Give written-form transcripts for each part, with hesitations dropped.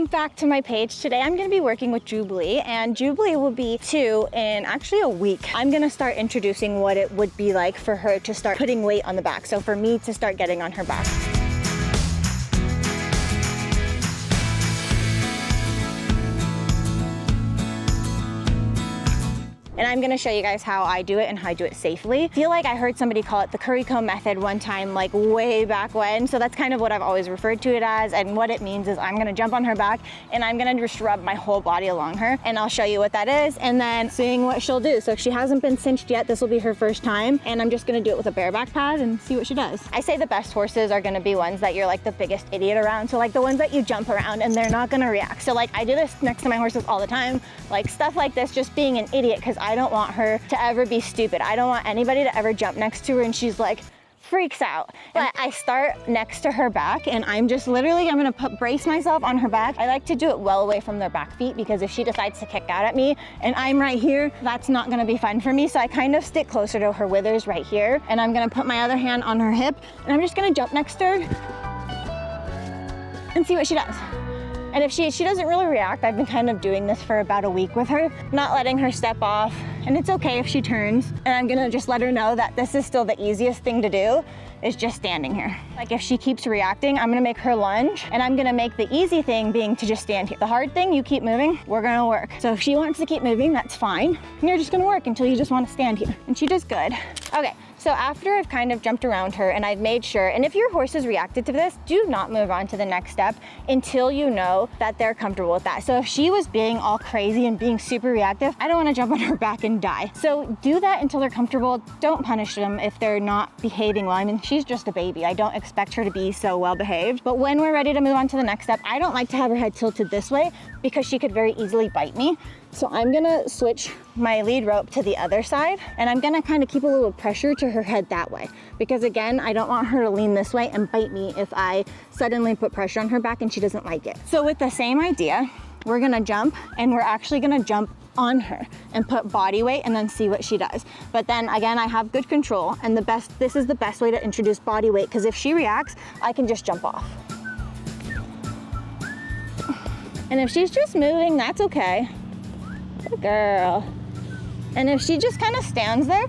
Back to my page. Today I'm going to be working with Jubilee, and Jubilee will be 2 in actually a week. I'm going to start introducing what it would be like for her to start putting weight on the back. So for me to start getting on her back. And I'm gonna show you guys how I do it and how I do it safely. I feel like I heard somebody call it the curry comb method one time, like way back when. So that's kind of what I've always referred to it as. And what it means is I'm gonna jump on her back and I'm gonna just rub my whole body along her. And I'll show you what that is and then seeing what she'll do. So if she hasn't been cinched yet, this will be her first time. And I'm just gonna do it with a bareback pad and see what she does. I say the best horses are gonna be ones that you're like the biggest idiot around. So like the ones that you jump around and they're not gonna react. So like I do this next to my horses all the time. Like stuff like this, just being an idiot, because I don't want her to ever be stupid. I don't want anybody to ever jump next to her and she's like, freaks out. But I start next to her back and I'm just literally, I'm gonna brace myself on her back. I like to do it well away from their back feet, because if she decides to kick out at me and I'm right here, that's not gonna be fun for me. So I kind of stick closer to her withers right here, and I'm gonna put my other hand on her hip and I'm just gonna jump next to her and see what she does. And if she doesn't really react, I've been kind of doing this for about a week with her, not letting her step off. And it's okay if she turns, and I'm gonna just let her know that this is still the easiest thing to do, is just standing here. Like if she keeps reacting, I'm gonna make her lunge, and I'm gonna make the easy thing being to just stand here. The hard thing, you keep moving, we're gonna work. So if she wants to keep moving, that's fine. And you're just gonna work until you just wanna stand here. And she does good. Okay. So after I've kind of jumped around her and I've made sure, and if your horse has reacted to this, do not move on to the next step until you know that they're comfortable with that. So if she was being all crazy and being super reactive, I don't want to jump on her back and die. So do that until they're comfortable. Don't punish them if they're not behaving well. I mean, she's just a baby. I don't expect her to be so well behaved. But when we're ready to move on to the next step, I don't like to have her head tilted this way because she could very easily bite me. So I'm gonna switch my lead rope to the other side, and I'm gonna kind of keep a little pressure to her head that way. Because again, I don't want her to lean this way and bite me if I suddenly put pressure on her back and she doesn't like it. So with the same idea, we're gonna jump, and we're actually gonna jump on her and put body weight and then see what she does. But then again, I have good control, and this is the best way to introduce body weight, because if she reacts, I can just jump off. And if she's just moving, that's okay. Good girl. And if she just kind of stands there,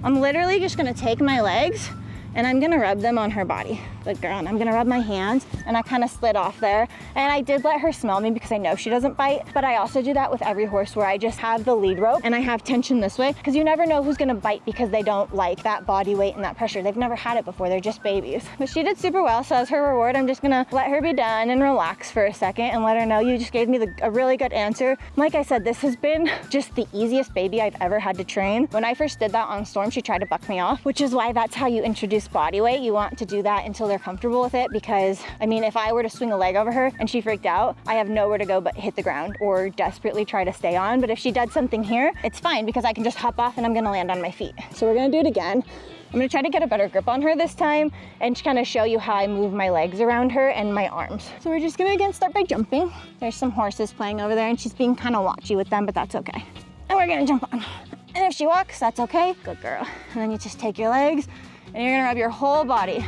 I'm literally just gonna take my legs and I'm gonna rub them on her body. Good girl. And I'm gonna rub my hands, and I kind of slid off there. And I did let her smell me because I know she doesn't bite, but I also do that with every horse where I just have the lead rope and I have tension this way, because you never know who's gonna bite because they don't like that body weight and that pressure. They've never had it before, they're just babies. But she did super well, so as her reward, I'm just gonna let her be done and relax for a second and let her know you just gave me a really good answer. Like I said, this has been just the easiest baby I've ever had to train. When I first did that on Storm, she tried to buck me off, which is why that's how you introduce body weight. You want to do that until they're comfortable with it, because I mean, if I were to swing a leg over her and she freaked out, I have nowhere to go but hit the ground or desperately try to stay on. But if she did something here, it's fine because I can just hop off and I'm gonna land on my feet. So we're gonna do it again. I'm gonna try to get a better grip on her this time and kind of show you how I move my legs around her and my arms. So we're just gonna again start by jumping. There's some horses playing over there and she's being kind of watchy with them, but that's okay. And we're gonna jump on. And if she walks, that's okay. Good girl. And then you just take your legs and you're gonna rub your whole body.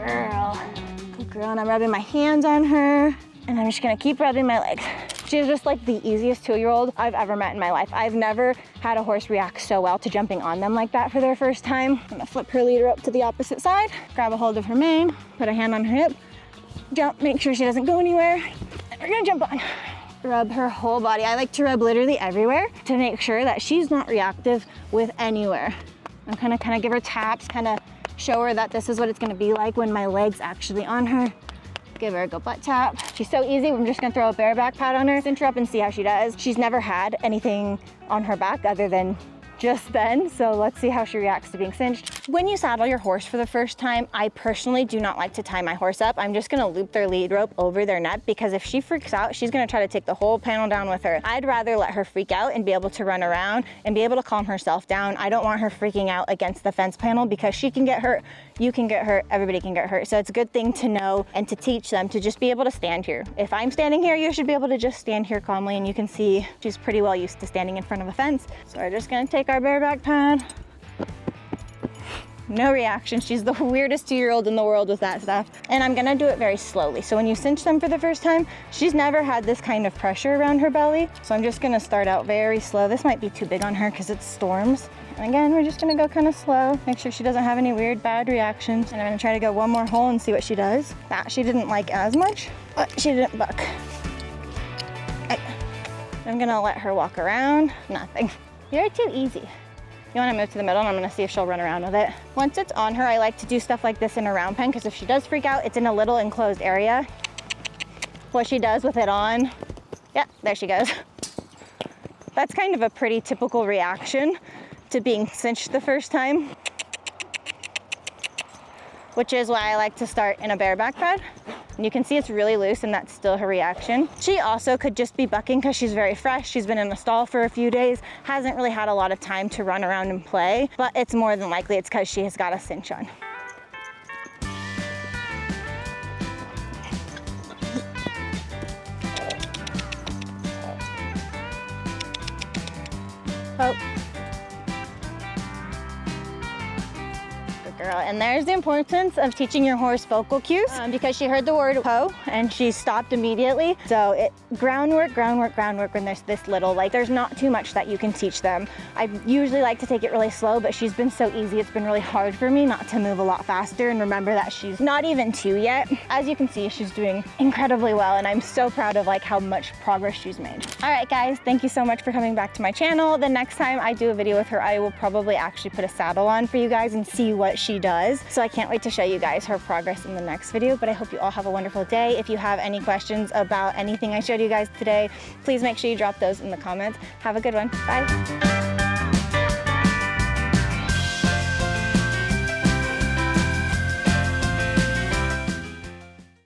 Girl. Good girl. And I'm rubbing my hands on her, and I'm just gonna keep rubbing my legs. She's just like the easiest 2-year-old I've ever met in my life. I've never had a horse react so well to jumping on them like that for their first time. I'm gonna flip her leader up to the opposite side, grab a hold of her mane, put a hand on her hip, jump, make sure she doesn't go anywhere, and we're gonna jump on. Rub her whole body. I like to rub literally everywhere to make sure that she's not reactive with anywhere. I'm kind of give her taps, kind of show her that this is what it's gonna be like when my leg's actually on her. Give her a good butt tap. She's so easy. I'm just gonna throw a bareback pad on her, cinch her up and see how she does. She's never had anything on her back other than just then, so let's see how she reacts to being cinched. When you saddle your horse for the first time, I personally do not like to tie my horse up. I'm just gonna loop their lead rope over their neck, because if she freaks out, she's gonna try to take the whole panel down with her. I'd rather let her freak out and be able to run around and be able to calm herself down. I don't want her freaking out against the fence panel, because she can get hurt, you can get hurt, everybody can get hurt. So it's a good thing to know and to teach them to just be able to stand here. If I'm standing here, you should be able to just stand here calmly, and you can see she's pretty well used to standing in front of a fence. So we're just gonna take our bareback pad, No reaction. She's the weirdest 2-year-old in the world with that stuff. And I'm gonna do it very slowly. So when you cinch them for the first time, she's never had this kind of pressure around her belly. So I'm just gonna start out very slow. This might be too big on her because it's storms. And again, we're just gonna go kind of slow. Make sure she doesn't have any weird bad reactions. And I'm gonna try to go one more hole and see what she does. That she didn't like as much, but she didn't buck. I'm gonna let her walk around. Nothing. You're too easy. You wanna move to the middle and I'm gonna see if she'll run around with it. Once it's on her, I like to do stuff like this in a round pen because if she does freak out, it's in a little enclosed area. What she does with it on, yeah, there she goes. That's kind of a pretty typical reaction to being cinched the first time, which is why I like to start in a bareback pad. And you can see it's really loose and that's still her reaction. She also could just be bucking because she's very fresh. She's been in the stall for a few days, hasn't really had a lot of time to run around and play, but it's more than likely it's because she has got a cinch on. Oh. Girl. And there's the importance of teaching your horse vocal cues because she heard the word ho and she stopped immediately. So groundwork when there's this little, like there's not too much that you can teach them. I usually like to take it really slow, but she's been so easy. It's been really hard for me not to move a lot faster and remember that she's not even 2 yet. As you can see, she's doing incredibly well and I'm so proud of like how much progress she's made. All right, guys, thank you so much for coming back to my channel. The next time I do a video with her, I will probably actually put a saddle on for you guys and see what she does. So I can't wait to show you guys her progress in the next video, but I hope you all have a wonderful day. If you have any questions about anything I showed you guys today, please make sure you drop those in the comments. Have a good one. Bye.